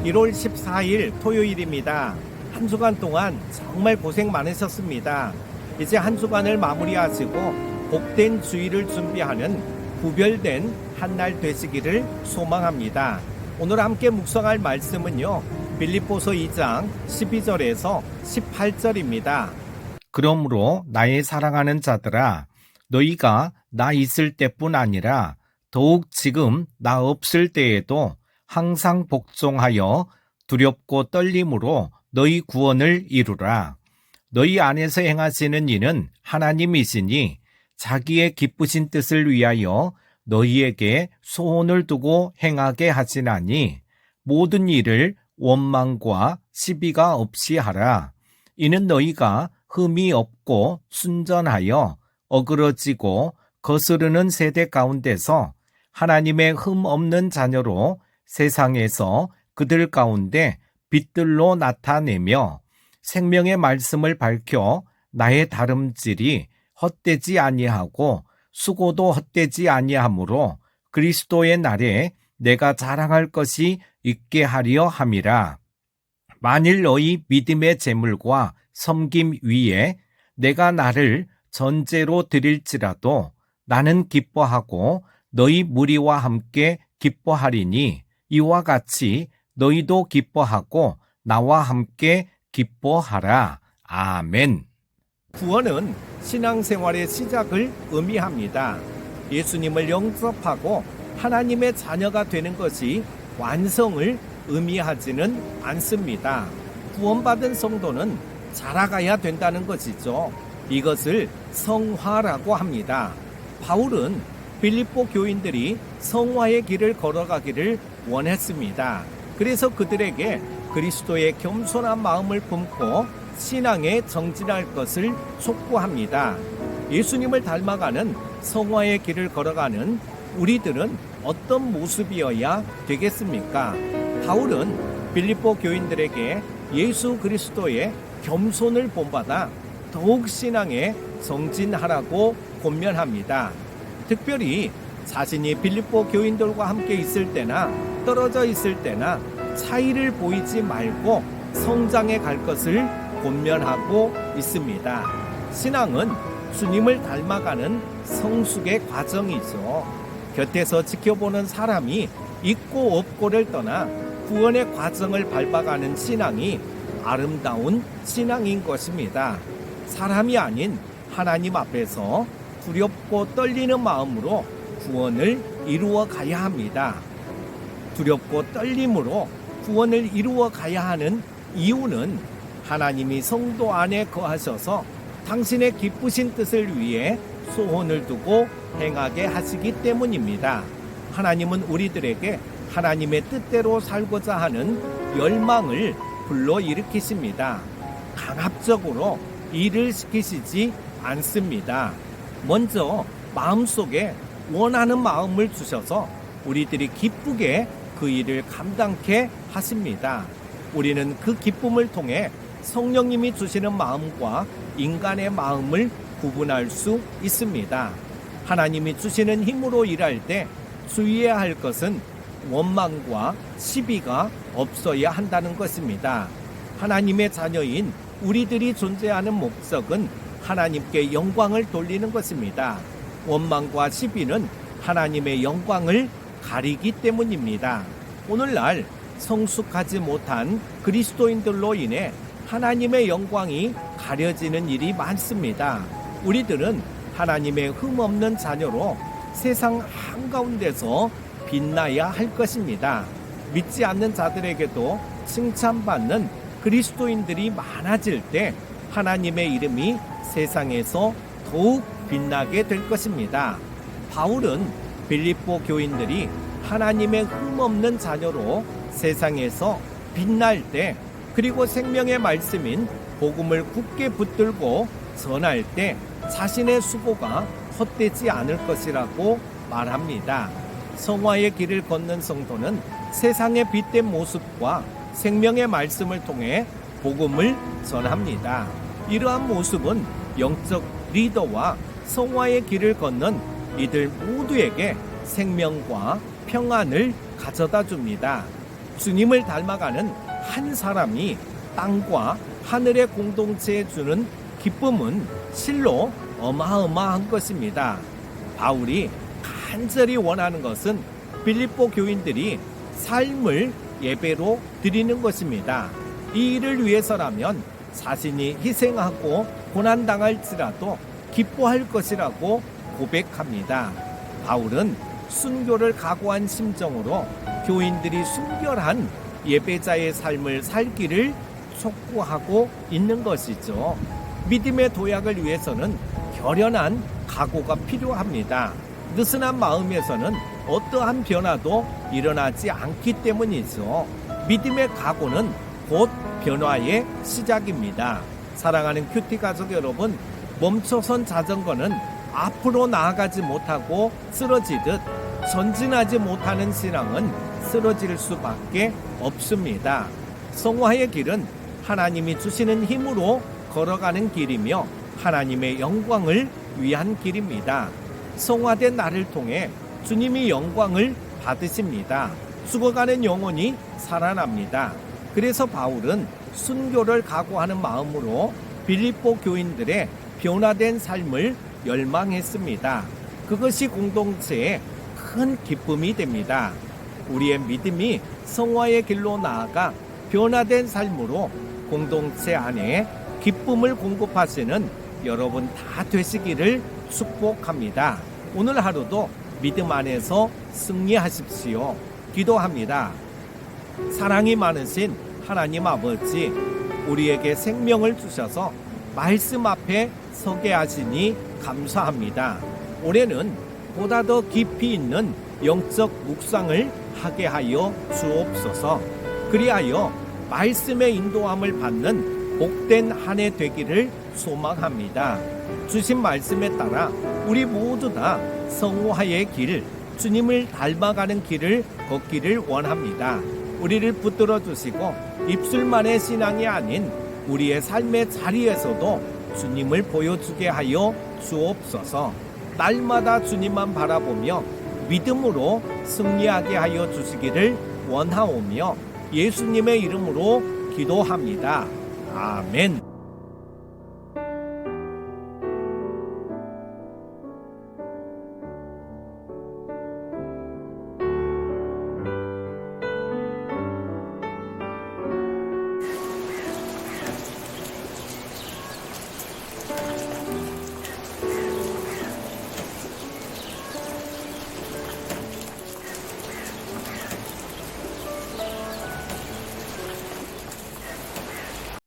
1월 14일 토요일입니다. 한 주간 동안 정말 고생 많으셨습니다. 이제 한 주간을 마무리하시고 복된 주일을 준비하는 구별된 한 날 되시기를 소망합니다. 오늘 함께 묵상할 말씀은요, 빌립보서 2장 12절에서 18절입니다. 그러므로 나의 사랑하는 자들아, 너희가 나 있을 때뿐 아니라 더욱 지금 나 없을 때에도 항상 복종하여 두렵고 떨림으로 너희 구원을 이루라. 너희 안에서 행하시는 이는 하나님이시니 자기의 기쁘신 뜻을 위하여 너희에게 소원을 두고 행하게 하시나니 모든 일을 원망과 시비가 없이 하라. 이는 너희가 흠이 없고 순전하여 어그러지고 거스르는 세대 가운데서 하나님의 흠 없는 자녀로 세상에서 그들 가운데 빛들로 나타내며 생명의 말씀을 밝혀 나의 다름질이 헛되지 아니하고 수고도 헛되지 아니하므로 그리스도의 날에 내가 자랑할 것이 있게 하려 함이라. 만일 너희 믿음의 제물과 섬김 위에 내가 나를 전제로 드릴지라도 나는 기뻐하고 너희 무리와 함께 기뻐하리니 이와 같이 너희도 기뻐하고 나와 함께 기뻐하라. 아멘. 구원은 신앙생활의 시작을 의미합니다. 예수님을 영접하고 하나님의 자녀가 되는 것이 완성을 의미하지는 않습니다. 구원받은 성도는 자라가야 된다는 것이죠. 이것을 성화라고 합니다. 바울은 빌립보 교인들이 성화의 길을 걸어가기를 원했습니다. 그래서 그들에게 그리스도의 겸손한 마음을 품고 신앙에 정진할 것을 촉구합니다. 예수님을 닮아가는 성화의 길을 걸어가는 우리들은 어떤 모습이어야 되겠습니까? 바울은 빌립보 교인들에게 예수 그리스도의 겸손을 본받아 더욱 신앙에 정진하라고 권면합니다. 특별히 자신이 빌립보 교인들과 함께 있을 때나 떨어져 있을 때나 차이를 보이지 말고 성장해 갈 것을 권면하고 있습니다. 신앙은 주님을 닮아가는 성숙의 과정이죠. 곁에서 지켜보는 사람이 있고 없고를 떠나 구원의 과정을 밟아가는 신앙이 아름다운 신앙인 것입니다. 사람이 아닌 하나님 앞에서 두렵고 떨리는 마음으로 구원을 이루어 가야 합니다. 두렵고 떨림으로 구원을 이루어 가야 하는 이유는 하나님이 성도 안에 거하셔서 당신의 기쁘신 뜻을 위해 소원을 두고 행하게 하시기 때문입니다. 하나님은 우리들에게 하나님의 뜻대로 살고자 하는 열망을 불러일으키십니다. 강압적으로 일을 시키시지 않습니다. 먼저 마음속에 원하는 마음을 주셔서 우리들이 기쁘게 그 일을 감당케 하십니다. 우리는 그 기쁨을 통해 성령님이 주시는 마음과 인간의 마음을 구분할 수 있습니다. 하나님이 주시는 힘으로 일할 때 주의해야 할 것은 원망과 시비가 없어야 한다는 것입니다. 하나님의 자녀인 우리들이 존재하는 목적은 하나님께 영광을 돌리는 것입니다. 원망과 시비는 하나님의 영광을 가리기 때문입니다. 오늘날 성숙하지 못한 그리스도인들로 인해 하나님의 영광이 가려지는 일이 많습니다. 우리들은 하나님의 흠없는 자녀로 세상 한가운데서 빛나야 할 것입니다. 믿지 않는 자들에게도 칭찬받는 그리스도인들이 많아질 때 하나님의 이름이 세상에서 더욱 빛나게 될 것입니다. 바울은 빌립보 교인들이 하나님의 흠없는 자녀로 세상에서 빛날 때, 그리고 생명의 말씀인 복음을 굳게 붙들고 전할 때 자신의 수고가 헛되지 않을 것이라고 말합니다. 성화의 길을 걷는 성도는 세상의 빛된 모습과 생명의 말씀을 통해 복음을 전합니다. 이러한 모습은 영적 리더와 성화의 길을 걷는 이들 모두에게 생명과 평안을 가져다 줍니다. 주님을 닮아가는 한 사람이 땅과 하늘의 공동체에 주는 기쁨은 실로 어마어마한 것입니다. 바울이 간절히 원하는 것은 빌립보 교인들이 삶을 예배로 드리는 것입니다. 이 일을 위해서라면 자신이 희생하고 고난당할지라도 기뻐할 것이라고 고백합니다. 바울은 순교를 각오한 심정으로 교인들이 순결한 예배자의 삶을 살기를 촉구하고 있는 것이죠. 믿음의 도약을 위해서는 결연한 각오가 필요합니다. 느슨한 마음에서는 어떠한 변화도 일어나지 않기 때문이죠. 믿음의 각오는 곧 변화의 시작입니다. 사랑하는 큐티 가족 여러분, 멈춰선 자전거는 앞으로 나아가지 못하고 쓰러지듯 전진하지 못하는 신앙은 쓰러질 수밖에 없습니다. 성화의 길은 하나님이 주시는 힘으로 걸어가는 길이며 하나님의 영광을 위한 길입니다. 성화된 나를 통해 주님이 영광을 받으십니다. 죽어가는 영혼이 살아납니다. 그래서 바울은 순교를 각오하는 마음으로 빌립보 교인들의 변화된 삶을 열망했습니다. 그것이 공동체의 큰 기쁨이 됩니다. 우리의 믿음이 성화의 길로 나아가 변화된 삶으로 공동체 안에 기쁨을 공급하시는 여러분 다 되시기를 축복합니다. 오늘 하루도 믿음 안에서 승리하십시오. 기도합니다. 사랑이 많으신 하나님 아버지, 우리에게 생명을 주셔서 말씀 앞에 서게 하시니 감사합니다. 올해는 보다 더 깊이 있는 영적 묵상을 하게 하여 주옵소서. 그리하여 말씀의 인도함을 받는 복된 한 해 되기를 소망합니다. 주신 말씀에 따라 우리 모두 다 성화의 길, 주님을 닮아가는 길을 걷기를 원합니다. 우리를 붙들어 주시고 입술만의 신앙이 아닌 우리의 삶의 자리에서도 주님을 보여주게 하여 주옵소서. 날마다 주님만 바라보며 믿음으로 승리하게 하여 주시기를 원하오며 예수님의 이름으로 기도합니다. 아멘.